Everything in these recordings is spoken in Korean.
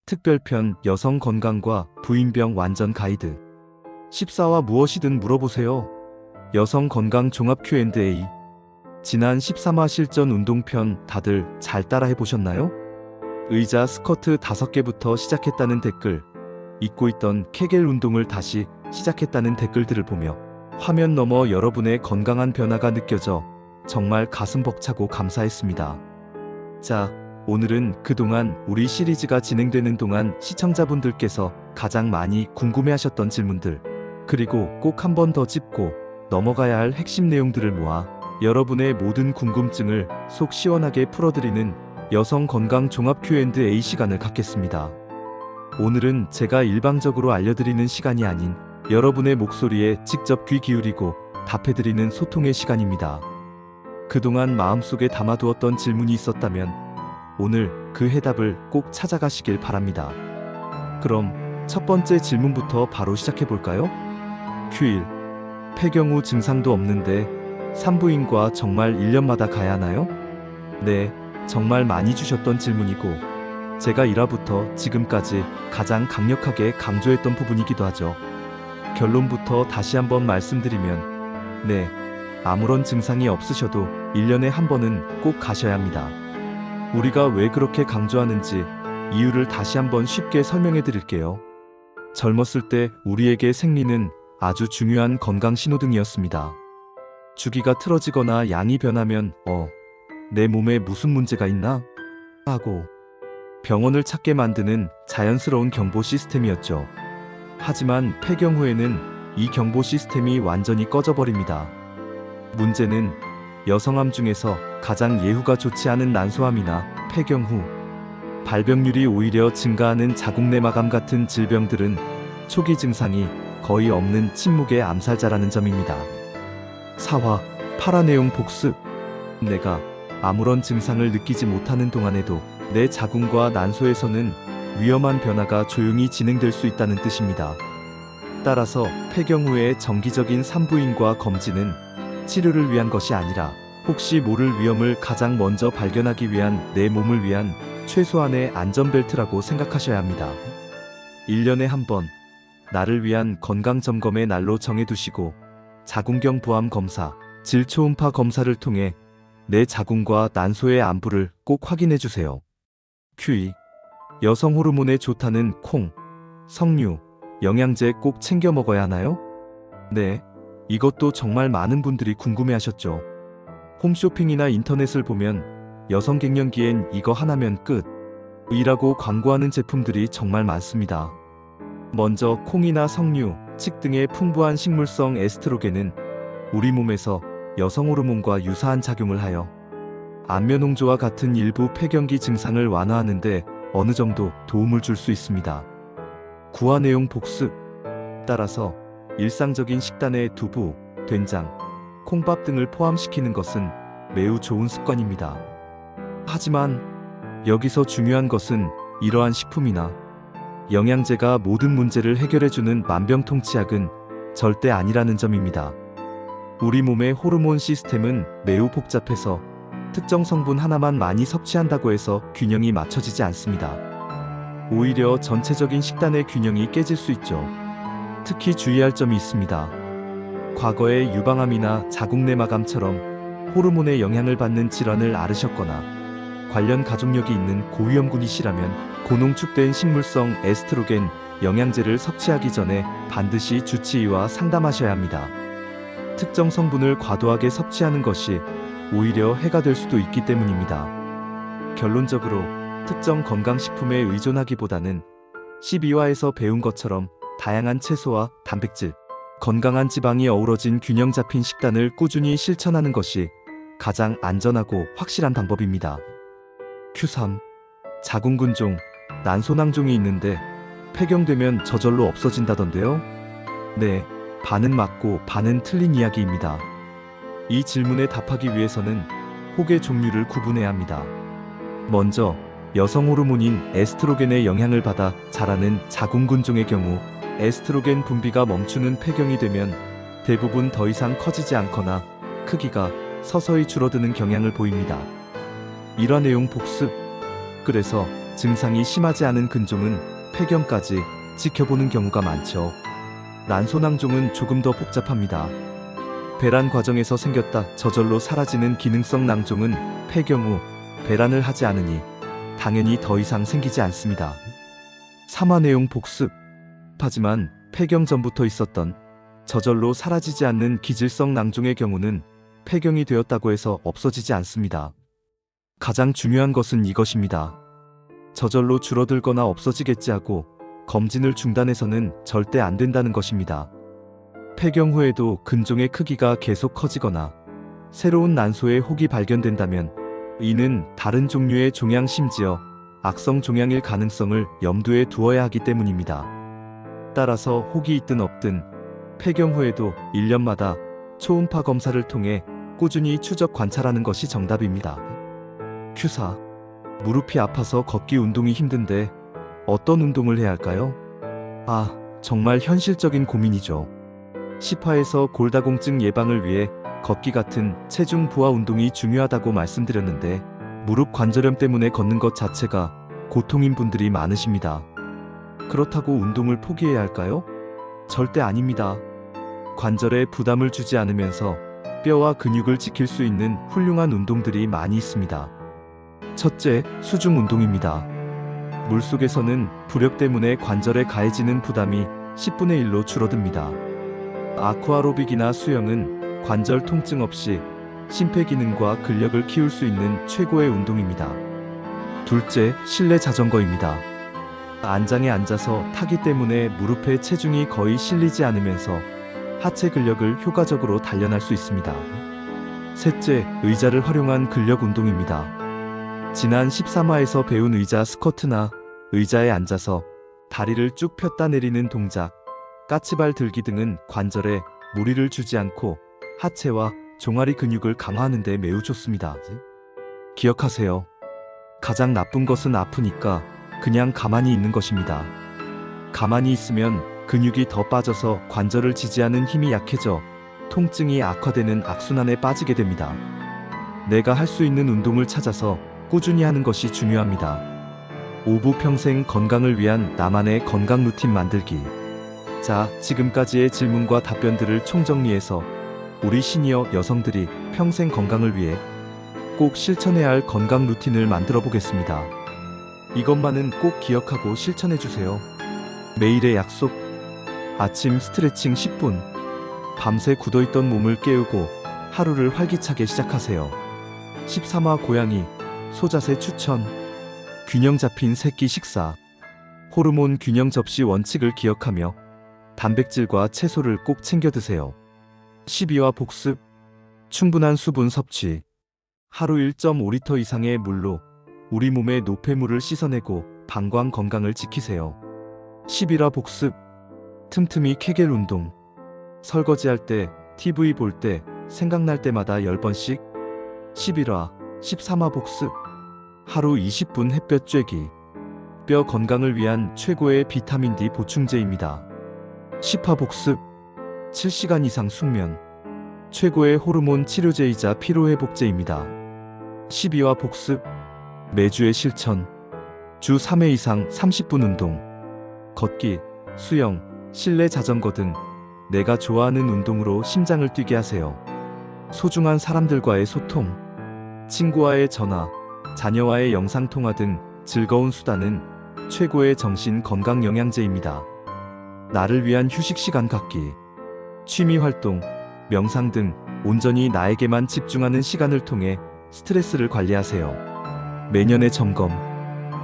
특별편 여성 건강과 부인병 완전 가이드. 14화 무엇이든 물어보세요. 여성 건강 종합 Q&A. 지난 13화 실전 운동편 다들 잘 따라 해보셨나요? 의자 스쿼트 5개부터 시작했다는 댓글, 잊고 있던 케겔 운동을 다시 시작했다는 댓글들을 보며 화면 너머 여러분의 건강한 변화가 느껴져 정말 가슴 벅차고 감사했습니다. 자, 오늘은 그동안 우리 시리즈가 진행되는 동안 시청자분들께서 가장 많이 궁금해하셨던 질문들, 그리고 꼭 한 번 더 짚고 넘어가야 할 핵심 내용들을 모아 여러분의 모든 궁금증을 속 시원하게 풀어드리는 여성 건강 종합 Q&A 시간을 갖겠습니다. 오늘은 제가 일방적으로 알려드리는 시간이 아닌 여러분의 목소리에 직접 귀 기울이고 답해드리는 소통의 시간입니다. 그동안 마음속에 담아두었던 질문이 있었다면 오늘 그 해답을 꼭 찾아가시길 바랍니다. 그럼 첫 번째 질문부터 바로 시작해볼까요? Q1. 폐경 후 증상도 없는데 산부인과 정말 1년마다 가야 하나요? 네, 정말 많이 주셨던 질문이고 제가 1화부터 지금까지 가장 강력하게 강조했던 부분이기도 하죠. 결론부터 다시 한번 말씀드리면 네, 아무런 증상이 없으셔도 1년에 한 번은 꼭 가셔야 합니다. 우리가 왜 그렇게 강조하는지 이유를 다시 한번 쉽게 설명해 드릴게요. 젊었을 때 우리에게 생리는 아주 중요한 건강 신호등이었습니다. 주기가 틀어지거나 양이 변하면 내 몸에 무슨 문제가 있나? 하고 병원을 찾게 만드는 자연스러운 경보 시스템이었죠. 하지만 폐경 후에는 이 경보 시스템이 완전히 꺼져버립니다. 문제는 여성암 중에서 가장 예후가 좋지 않은 난소암이나 폐경 후 발병률이 오히려 증가하는 자궁내막암 같은 질병들은 초기 증상이 거의 없는 침묵의 암살자라는 점입니다. 4화 8화 내용 복습. 내가 아무런 증상을 느끼지 못하는 동안에도 내 자궁과 난소에서는 위험한 변화가 조용히 진행될 수 있다는 뜻입니다. 따라서 폐경 후의 정기적인 산부인과 검진은 치료를 위한 것이 아니라 혹시 모를 위험을 가장 먼저 발견하기 위한 내 몸을 위한 최소한의 안전벨트라고 생각하셔야 합니다. 1년에 한 번 나를 위한 건강점검의 날로 정해두시고 자궁경 보암 검사, 질초음파 검사를 통해 내 자궁과 난소의 안부를 꼭 확인해주세요. Q2. 여성 호르몬에 좋다는 콩, 석류, 영양제 꼭 챙겨 먹어야 하나요? 네, 이것도 정말 많은 분들이 궁금해하셨죠. 홈쇼핑이나 인터넷을 보면 여성 갱년기엔 이거 하나면 끝 이라고 광고하는 제품들이 정말 많습니다. 먼저 콩이나 석류, 칡 등의 풍부한 식물성 에스트로겐은 우리 몸에서 여성 호르몬과 유사한 작용을 하여 안면홍조와 같은 일부 폐경기 증상을 완화하는데 어느 정도 도움을 줄 수 있습니다. 9화 내용 복습. 따라서 일상적인 식단에 두부, 된장, 콩밥 등을 포함시키는 것은 매우 좋은 습관입니다. 하지만 여기서 중요한 것은 이러한 식품이나 영양제가 모든 문제를 해결해주는 만병통치약은 절대 아니라는 점입니다. 우리 몸의 호르몬 시스템은 매우 복잡해서 특정 성분 하나만 많이 섭취한다고 해서 균형이 맞춰지지 않습니다. 오히려 전체적인 식단의 균형이 깨질 수 있죠. 특히 주의할 점이 있습니다. 과거에 유방암이나 자궁내막암처럼 호르몬의 영향을 받는 질환을 앓으셨거나 관련 가족력이 있는 고위험군이시라면 고농축된 식물성 에스트로겐 영양제를 섭취하기 전에 반드시 주치의와 상담하셔야 합니다. 특정 성분을 과도하게 섭취하는 것이 오히려 해가 될 수도 있기 때문입니다. 결론적으로 특정 건강식품에 의존하기보다는 12화에서 배운 것처럼 다양한 채소와 단백질, 건강한 지방이 어우러진 균형 잡힌 식단을 꾸준히 실천하는 것이 가장 안전하고 확실한 방법입니다. Q3. 자궁근종, 난소낭종이 있는데 폐경되면 저절로 없어진다던데요? 네, 반은 맞고 반은 틀린 이야기입니다. 이 질문에 답하기 위해서는 혹의 종류를 구분해야 합니다. 먼저 여성 호르몬인 에스트로겐의 영향을 받아 자라는 자궁근종의 경우 에스트로겐 분비가 멈추는 폐경이 되면 대부분 더 이상 커지지 않거나 크기가 서서히 줄어드는 경향을 보입니다. 일화 내용 복습. 그래서 증상이 심하지 않은 근종은 폐경까지 지켜보는 경우가 많죠. 난소낭종은 조금 더 복잡합니다. 배란 과정에서 생겼다 저절로 사라지는 기능성 낭종은 폐경 후 배란을 하지 않으니 당연히 더 이상 생기지 않습니다. 3화 내용 복습. 하지만 폐경 전부터 있었던 저절로 사라지지 않는 기질성 낭종의 경우는 폐경이 되었다고 해서 없어지지 않습니다. 가장 중요한 것은 이것입니다. 저절로 줄어들거나 없어지겠지 하고 검진을 중단해서는 절대 안 된다는 것입니다. 폐경 후에도 근종의 크기가 계속 커지거나 새로운 난소의 혹이 발견된다면 이는 다른 종류의 종양 심지어 악성 종양일 가능성을 염두에 두어야 하기 때문입니다. 따라서 혹이 있든 없든 폐경 후에도 1년마다 초음파 검사를 통해 꾸준히 추적 관찰하는 것이 정답입니다. 큐사. 무릎이 아파서 걷기 운동이 힘든데 어떤 운동을 해야 할까요? 정말 현실적인 고민이죠. 10화에서 골다공증 예방을 위해 걷기 같은 체중 부하 운동이 중요하다고 말씀드렸는데 무릎 관절염 때문에 걷는 것 자체가 고통인 분들이 많으십니다. 그렇다고 운동을 포기해야 할까요? 절대 아닙니다. 관절에 부담을 주지 않으면서 뼈와 근육을 지킬 수 있는 훌륭한 운동들이 많이 있습니다. 첫째, 수중 운동입니다. 물속에서는 부력 때문에 관절에 가해지는 부담이 10분의 1로 줄어듭니다. 아쿠아로빅이나 수영은 관절 통증 없이 심폐기능과 근력을 키울 수 있는 최고의 운동입니다. 둘째, 실내 자전거입니다. 안장에 앉아서 타기 때문에 무릎에 체중이 거의 실리지 않으면서 하체 근력을 효과적으로 단련할 수 있습니다. 셋째, 의자를 활용한 근력 운동입니다. 지난 13화에서 배운 의자 스쿼트나 의자에 앉아서 다리를 쭉 폈다 내리는 동작, 까치발 들기 등은 관절에 무리를 주지 않고 하체와 종아리 근육을 강화하는 데 매우 좋습니다. 기억하세요. 가장 나쁜 것은 아프니까 그냥 가만히 있는 것입니다. 가만히 있으면 근육이 더 빠져서 관절을 지지하는 힘이 약해져 통증이 악화되는 악순환에 빠지게 됩니다. 내가 할 수 있는 운동을 찾아서 꾸준히 하는 것이 중요합니다. 5부 평생 건강을 위한 나만의 건강 루틴 만들기. 자, 지금까지의 질문과 답변들을 총정리해서 우리 시니어 여성들이 평생 건강을 위해 꼭 실천해야 할 건강 루틴을 만들어 보겠습니다. 이것만은 꼭 기억하고 실천해 주세요. 매일의 약속. 아침 스트레칭 10분. 밤새 굳어있던 몸을 깨우고 하루를 활기차게 시작하세요. 13화 고양이 소자세 추천. 균형 잡힌 새끼 식사. 호르몬 균형 접시 원칙을 기억하며 단백질과 채소를 꼭 챙겨 드세요. 12화 복습. 충분한 수분 섭취. 하루 1.5리터 이상의 물로 우리 몸의 노폐물을 씻어내고 방광 건강을 지키세요. 11화 복습. 틈틈이 케겔 운동. 설거지할 때, TV 볼 때, 생각날 때마다 10번씩. 11화, 13화 복습. 하루 20분 햇볕 쬐기. 뼈 건강을 위한 최고의 비타민 D 보충제입니다. 10화 복습. 7시간 이상 숙면. 최고의 호르몬 치료제이자 피로회복제입니다. 12화 복습. 매주의 실천. 주 3회 이상 30분 운동. 걷기, 수영, 실내 자전거 등 내가 좋아하는 운동으로 심장을 뛰게 하세요. 소중한 사람들과의 소통. 친구와의 전화, 자녀와의 영상통화 등 즐거운 수다는 최고의 정신 건강 영양제입니다. 나를 위한 휴식 시간 갖기. 취미 활동, 명상 등 온전히 나에게만 집중하는 시간을 통해 스트레스를 관리하세요. 매년의 점검.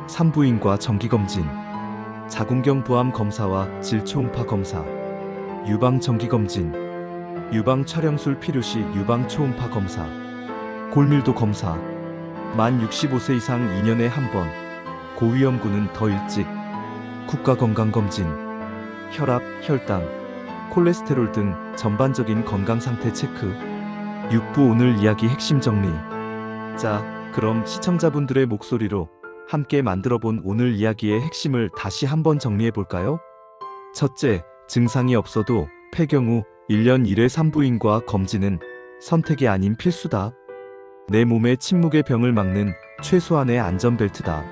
산부인과 정기검진. 자궁경 부암 검사와 질초음파 검사. 유방 정기검진. 유방 촬영술 필요시 유방 초음파 검사. 골밀도 검사. 만 65세 이상 2년에 한 번. 고위험군은 더 일찍. 국가건강검진. 혈압, 혈당, 콜레스테롤 등 전반적인 건강상태 체크. 6부 오늘 이야기 핵심 정리. 자, 그럼 시청자분들의 목소리로 함께 만들어본 오늘 이야기의 핵심을 다시 한번 정리해볼까요? 첫째, 증상이 없어도 폐경 후 1년 1회 산부인과 검진은 선택이 아닌 필수다. 내 몸의 침묵의 병을 막는 최소한의 안전벨트다.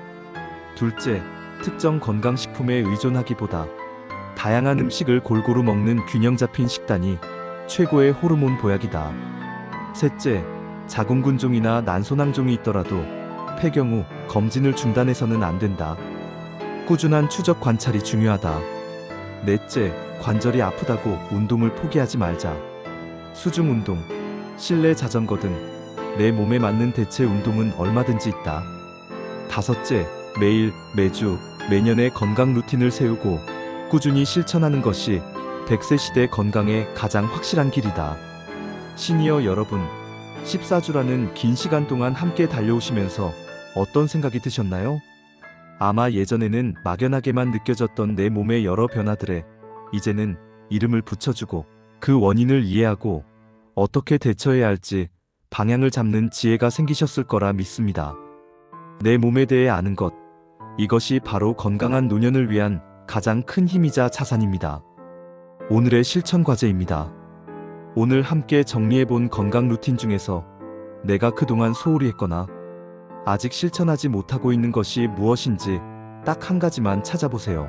둘째, 특정 건강식품에 의존하기보다 다양한 음식을 골고루 먹는 균형 잡힌 식단이 최고의 호르몬 보약이다. 셋째, 자궁근종이나 난소낭종이 있더라도 폐경 후 검진을 중단해서는 안 된다. 꾸준한 추적 관찰이 중요하다. 넷째, 관절이 아프다고 운동을 포기하지 말자. 수중 운동, 실내 자전거 등 내 몸에 맞는 대체 운동은 얼마든지 있다. 다섯째, 매일, 매주, 매년의 건강 루틴을 세우고 꾸준히 실천하는 것이 100세 시대 건강의 가장 확실한 길이다. 시니어 여러분, 14주라는 긴 시간 동안 함께 달려오시면서 어떤 생각이 드셨나요? 아마 예전에는 막연하게만 느껴졌던 내 몸의 여러 변화들에 이제는 이름을 붙여주고 그 원인을 이해하고 어떻게 대처해야 할지 방향을 잡는 지혜가 생기셨을 거라 믿습니다. 내 몸에 대해 아는 것, 이것이 바로 건강한 노년을 위한 가장 큰 힘이자 자산입니다. 오늘의 실천 과제입니다. 오늘 함께 정리해본 건강 루틴 중에서 내가 그동안 소홀히 했거나 아직 실천하지 못하고 있는 것이 무엇인지 딱 한 가지만 찾아보세요.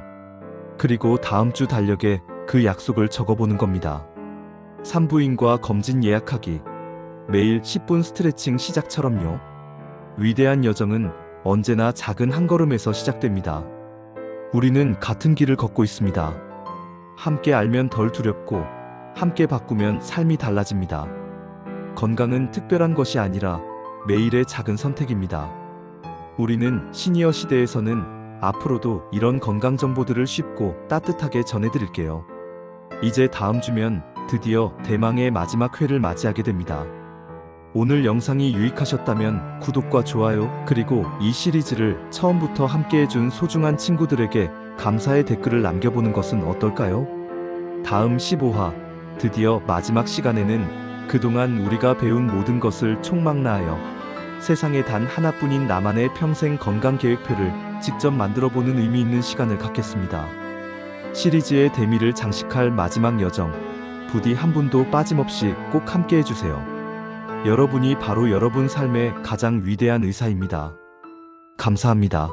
그리고 다음 주 달력에 그 약속을 적어보는 겁니다. 산부인과 검진 예약하기, 매일 10분 스트레칭 시작처럼요. 위대한 여정은 언제나 작은 한 걸음에서 시작됩니다. 우리는 같은 길을 걷고 있습니다. 함께 알면 덜 두렵고 함께 바꾸면 삶이 달라집니다. 건강은 특별한 것이 아니라 매일의 작은 선택입니다. 우리는 시니어 시대에서는 앞으로도 이런 건강 정보들을 쉽고 따뜻하게 전해드릴게요. 이제 다음 주면 드디어 대망의 마지막 회를 맞이하게 됩니다. 오늘 영상이 유익하셨다면 구독과 좋아요, 그리고 이 시리즈를 처음부터 함께해준 소중한 친구들에게 감사의 댓글을 남겨보는 것은 어떨까요? 다음 15화, 드디어 마지막 시간에는 그동안 우리가 배운 모든 것을 총망라하여 세상에 단 하나뿐인 나만의 평생 건강계획표를 직접 만들어보는 의미 있는 시간을 갖겠습니다. 시리즈의 대미를 장식할 마지막 여정, 부디 한 분도 빠짐없이 꼭 함께해주세요. 여러분이 바로 여러분 삶의 가장 위대한 의사입니다. 감사합니다.